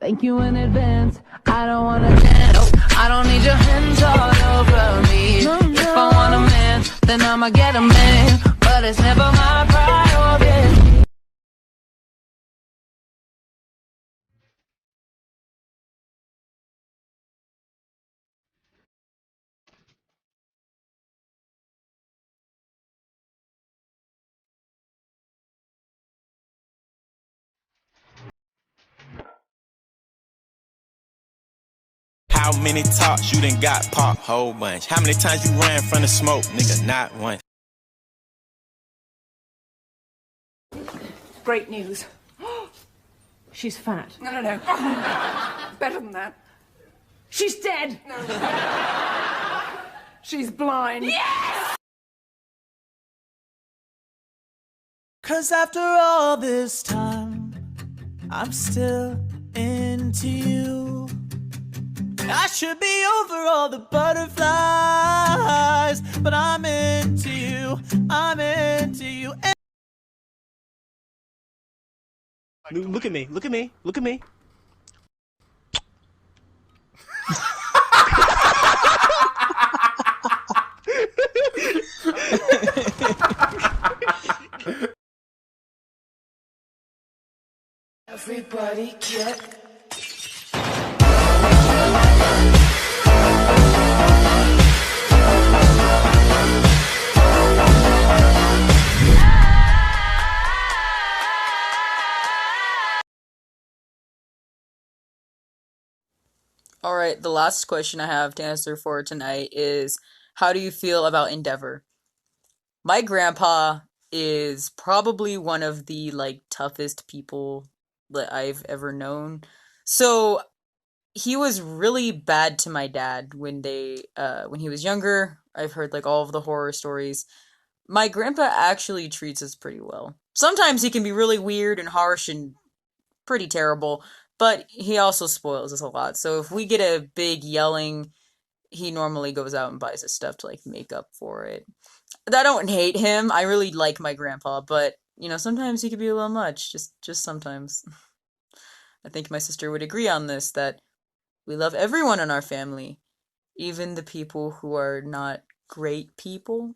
Thank you in advance. I don't wanna dance. I don't need your hands all over me. No, no. If I want a man, then I'ma get a man. But it's never my priority. How many talks you done got popped? Whole bunch. How many times you ran from the smoke? Nigga, not one. Great news. She's fat. No. Better than that. She's dead! No. She's blind. Yes! 'Cause after all this time, I'm still into you. I should be over all the butterflies, but I'm into you. I'm into you. Look at me. Look at me. Look at me. Everybody get... Alright, the last question I have to answer for tonight is, how do you feel about Endeavor? My grandpa is probably one of the, like, toughest people that I've ever known. So, he was really bad to my dad when he was younger. I've heard, like, all of the horror stories. My grandpa actually treats us pretty well. Sometimes he can be really weird and harsh and pretty terrible, but he also spoils us a lot. So if we get a big yelling, he normally goes out and buys us stuff to, like, make up for it. I don't hate him. I really like my grandpa, but, you know, sometimes he can be a little much. Just sometimes. I think my sister would agree on this, that we love everyone in our family, even the people who are not great people.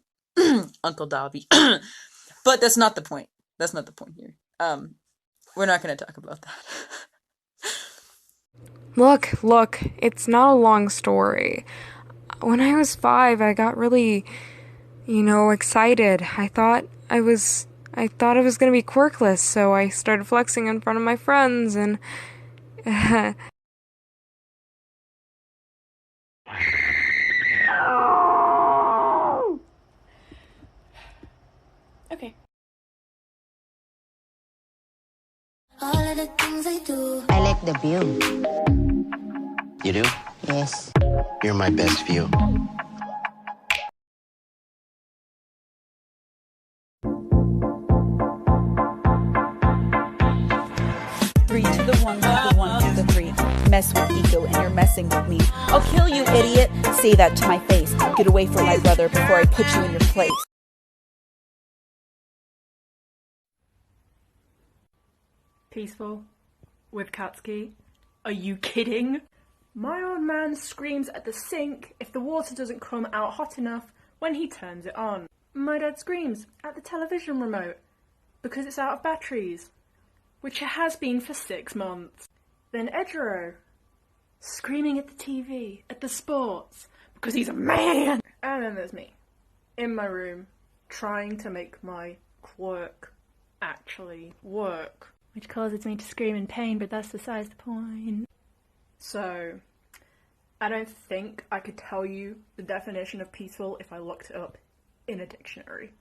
Uncle Dobby. But that's not the point. That's not the point here. We're not gonna talk about that. Look, it's not a long story. When I was 5, I got really, excited. I thought I was gonna be quirkless, so I started flexing in front of my friends, and... Okay. All of the things I do. I like the view. You do? Yes. You're my best view. Three to the one to the three. Mess with ego and you're messing with me. I'll kill you, idiot. Say that to my face. Get away from my brother before I put you in your place. Peaceful? With Katsuki? Are you kidding? My old man screams at the sink if the water doesn't come out hot enough when he turns it on. My dad screams at the television remote because it's out of batteries, which it has been for 6 months. Then Ejiro, screaming at the TV, at the sports, because he's a man! And then there's me, in my room, trying to make my quirk actually work. Which causes me to scream in pain, but that's besides the point. So, I don't think I could tell you the definition of peaceful if I looked it up in a dictionary.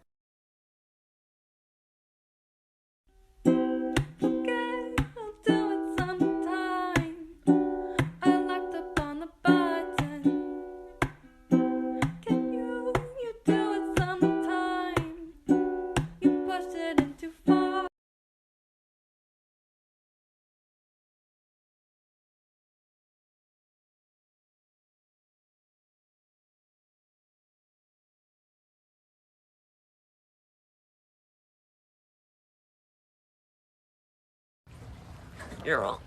You're all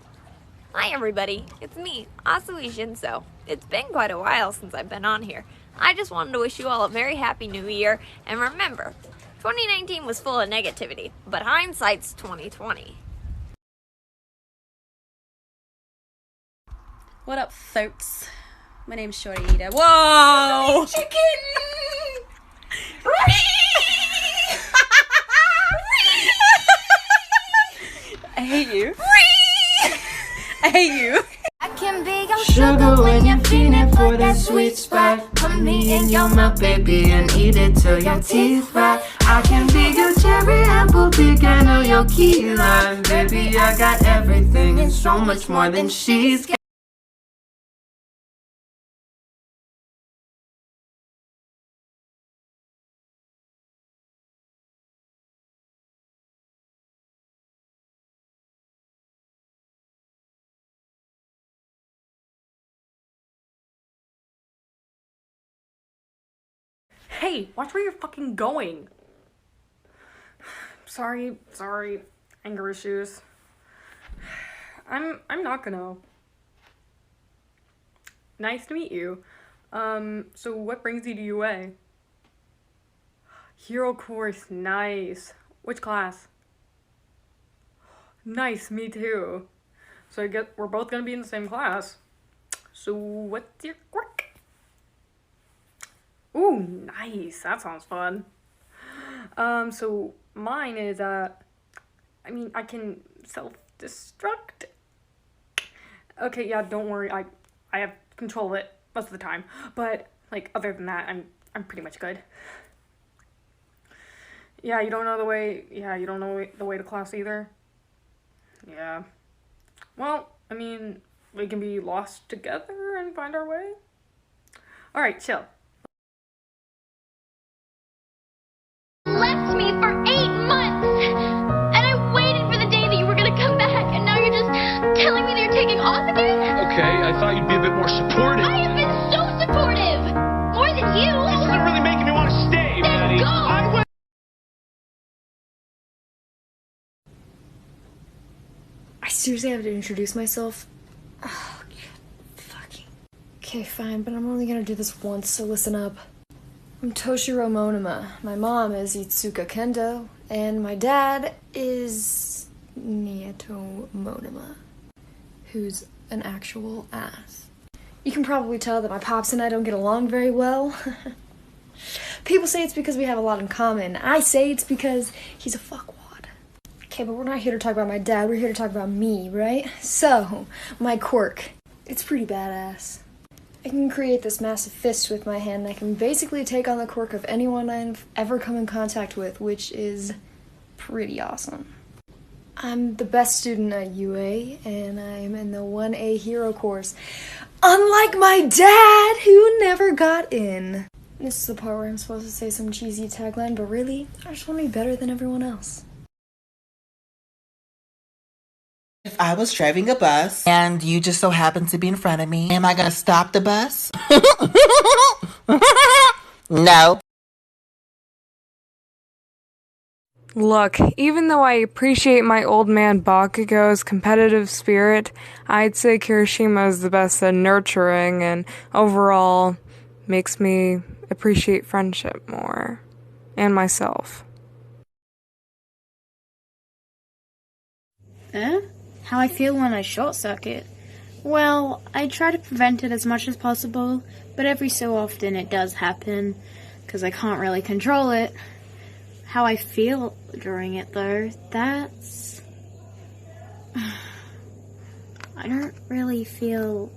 Hi everybody, it's me, Asui Shinso. It's been quite a while since I've been on here. I just wanted to wish you all a very happy new year, and remember, 2019 was full of negativity, but hindsight's 2020. What up, folks? My name's Shorty Ida. Whoa! Chicken! I hate you. I hate you. I can be your Sugar when you're feeling for that sweet spot. Put me in your mouth, baby, and eat it till your teeth rot. I can be your cherry apple pecan or your key lime. Baby, I got everything and so much more than she's got. Hey, watch where you're fucking going. Sorry, anger issues. I'm not gonna. Nice to meet you. So what brings you to UA? Hero course, nice. Which class? Nice, me too. So I guess we're both gonna be in the same class. So what's your quirk? Ooh, nice. That sounds fun. So mine is, I can self-destruct. Okay, yeah, don't worry. I have control of it most of the time. But, like, other than that, I'm pretty much good. Yeah, you don't know the way to class either? Yeah. Well, I mean, we can be lost together and find our way. Alright, chill. Left me for 8 months, and I waited for the day that you were gonna come back, and now you're just telling me that you're taking off again? Okay, I thought you'd be a bit more supportive. I have been so supportive! More than you! This isn't really making me want to stay, Then Maddie. go! I seriously have to introduce myself? Oh, fucking. Okay, fine, but I'm only gonna do this once, so listen up. I'm Toshiro Monoma. My mom is Itsuka Kendo, and my dad is Nieto Monoma, who's an actual ass. You can probably tell that my pops and I don't get along very well. People say it's because we have a lot in common. I say it's because he's a fuckwad. Okay, but we're not here to talk about my dad, we're here to talk about me, right? So, my quirk. It's pretty badass. I can create this massive fist with my hand, and I can basically take on the quirk of anyone I've ever come in contact with, which is pretty awesome. I'm the best student at UA, and I'm in the 1A hero course, unlike my dad, who never got in. This is the part where I'm supposed to say some cheesy tagline, but really, I just want to be better than everyone else. If I was driving a bus and you just so happen to be in front of me, am I gonna stop the bus? No. Look, even though I appreciate my old man Bakugo's competitive spirit, I'd say Kirishima is the best at nurturing and overall makes me appreciate friendship more. And myself. How I feel when I short circuit? Well, I try to prevent it as much as possible, but every so often it does happen, because I can't really control it. How I feel during it, though, that's... I don't really feel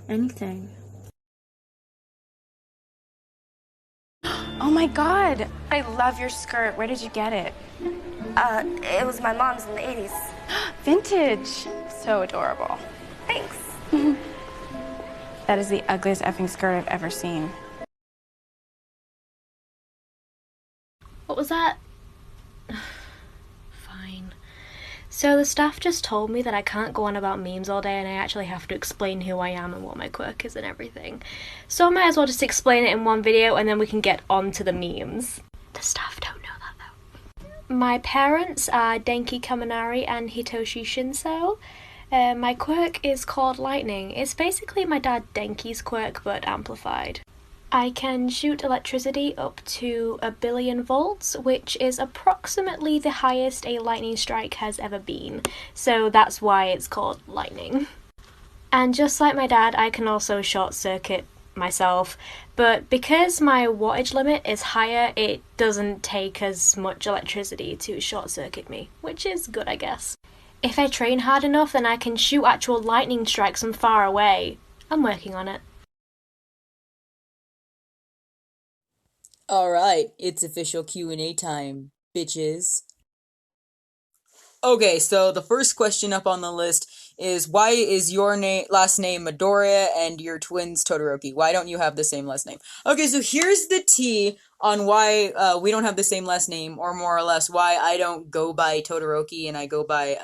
anything. Oh my god! I love your skirt. Where did you get it? It was my mom's in the 80s. Vintage! So adorable. Thanks. That is the ugliest effing skirt I've ever seen. What was that? Fine. So the staff just told me that I can't go on about memes all day and I actually have to explain who I am and what my quirk is and everything. So I might as well just explain it in one video and then we can get on to the memes. The staff don't know that though. My parents are Denki Kaminari and Hitoshi Shinso, My quirk is called lightning. It's basically my dad Denki's quirk, but amplified. I can shoot electricity up to 1,000,000,000 volts, which is approximately the highest a lightning strike has ever been. So that's why it's called lightning. And just like my dad, I can also short circuit myself, but because my wattage limit is higher, it doesn't take as much electricity to short circuit me, which is good, I guess. If I train hard enough, then I can shoot actual lightning strikes from far away. I'm working on it. Alright, it's official Q&A time, bitches. Okay, so the first question up on the list is, why is your last name Midoriya and your twins Todoroki? Why don't you have the same last name? Okay, so here's the tea on why we don't have the same last name, or more or less why I don't go by Todoroki and I go by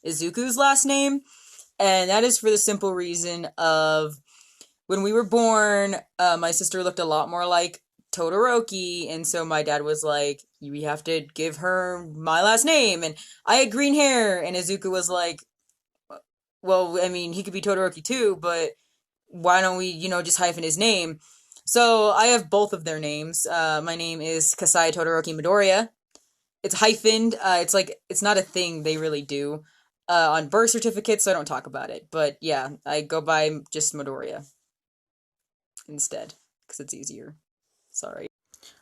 Izuku's last name. And that is for the simple reason of, when we were born, my sister looked a lot more like Todoroki, and so my dad was like, we have to give her my last name, and I had green hair, and Izuku was like, well, I mean, he could be Todoroki too, but why don't we, just hyphen his name? So I have both of their names. My name is Kasai Todoroki Midoriya. It's hyphened. It's not a thing they really do on birth certificates, so I don't talk about it. But yeah, I go by just Midoriya instead, because it's easier. Sorry.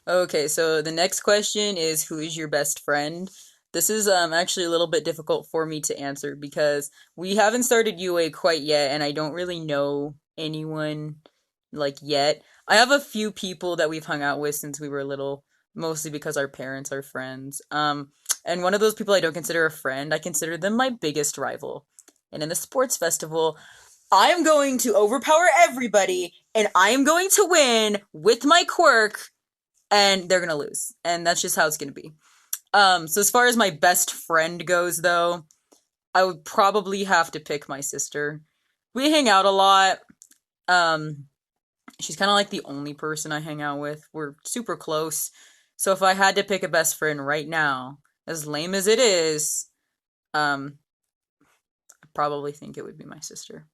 Okay, so the next question is, who is your best friend? This is actually a little bit difficult for me to answer because we haven't started UA quite yet, and I don't really know anyone yet. I have a few people that we've hung out with since we were little, mostly because our parents are friends. And one of those people I don't consider a friend, I consider them my biggest rival. And in the sports festival, I am going to overpower everybody, and I am going to win with my quirk, and they're gonna lose. And that's just how it's gonna be. So as far as my best friend goes, though, I would probably have to pick my sister. We hang out a lot. She's kind of like the only person I hang out with. We're super close. So if I had to pick a best friend right now, as lame as it is, I probably think it would be my sister.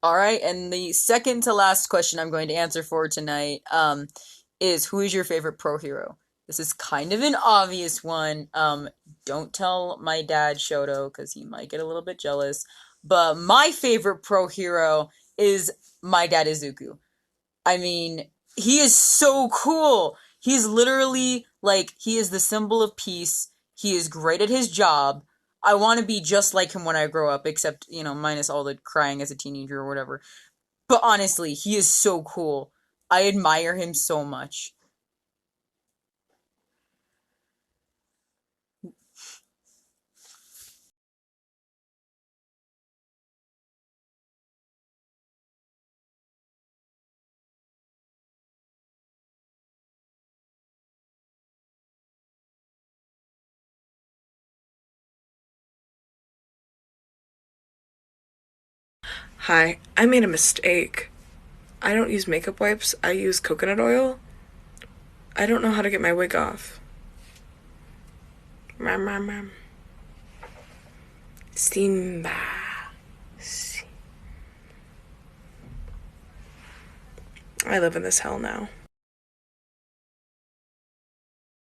Alright, and the second to last question I'm going to answer for tonight, is, who is your favorite pro hero? This is kind of an obvious one. Don't tell my dad Shoto, because he might get a little bit jealous. But my favorite pro hero is my dad Izuku. I mean, he is so cool! He's literally, he is the symbol of peace. He is great at his job. I want to be just like him when I grow up, except, minus all the crying as a teenager or whatever. But honestly, he is so cool. I admire him so much. Hi, I made a mistake. I don't use makeup wipes, I use coconut oil. I don't know how to get my wig off. Simba. I live in this hell now.